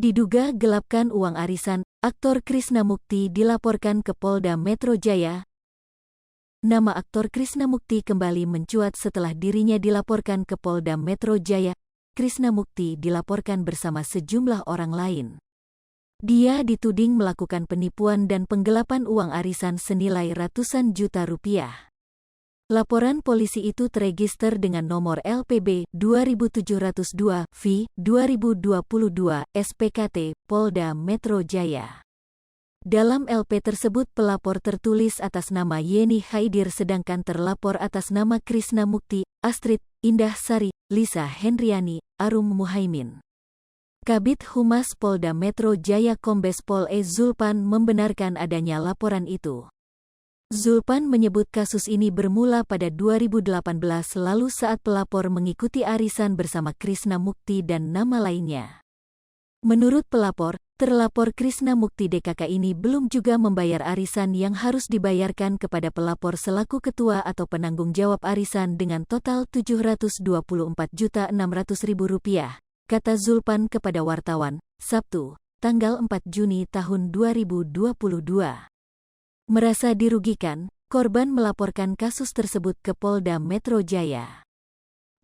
Diduga gelapkan uang arisan, aktor Krishna Mukti dilaporkan ke Polda Metro Jaya. Nama aktor Krishna Mukti kembali mencuat setelah dirinya dilaporkan ke Polda Metro Jaya. Krishna Mukti dilaporkan bersama sejumlah orang lain. Dia dituding melakukan penipuan dan penggelapan uang arisan senilai ratusan juta rupiah. Laporan polisi itu terregister dengan nomor LPB 2702-V-2022 SPKT Polda Metro Jaya. Dalam LP tersebut pelapor tertulis atas nama Yeni Haidir sedangkan terlapor atas nama Krishna Mukti, Astrid, Indah Sari, Lisa Hendriani, Arum Muhaimin. Kabid Humas Polda Metro Jaya Kombes Pol E. Zulpan membenarkan adanya laporan itu. Zulpan menyebut kasus ini bermula pada 2018 lalu saat pelapor mengikuti arisan bersama Krishna Mukti dan nama lainnya. Menurut pelapor, terlapor Krishna Mukti DKK ini belum juga membayar arisan yang harus dibayarkan kepada pelapor selaku ketua atau penanggung jawab arisan dengan total Rp724.600.000, kata Zulpan kepada wartawan, Sabtu, tanggal 4 Juni tahun 2022. Merasa dirugikan, korban melaporkan kasus tersebut ke Polda Metro Jaya.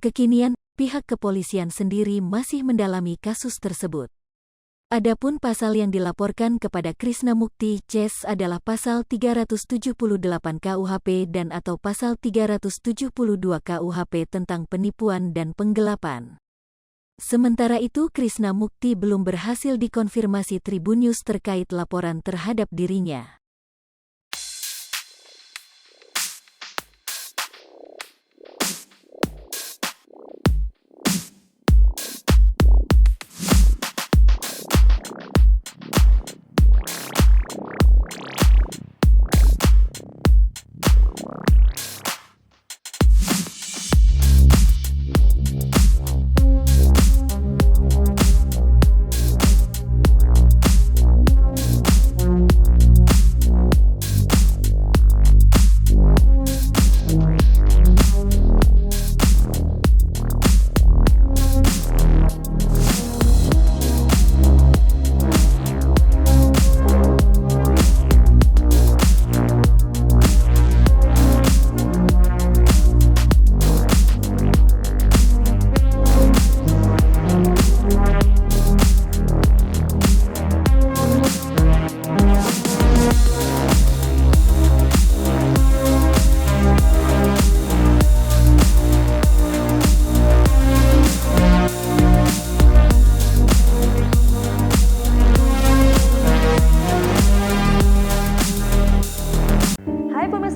Kekinian, pihak kepolisian sendiri masih mendalami kasus tersebut. Adapun pasal yang dilaporkan kepada Krishna Mukti CS adalah pasal 378 KUHP dan atau pasal 372 KUHP tentang penipuan dan penggelapan. Sementara itu Krishna Mukti belum berhasil dikonfirmasi Tribunnews terkait laporan terhadap dirinya.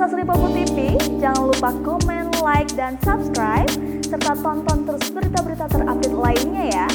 Sri Popo TV, jangan lupa komen, like, dan subscribe, serta tonton terus berita-berita terupdate lainnya ya.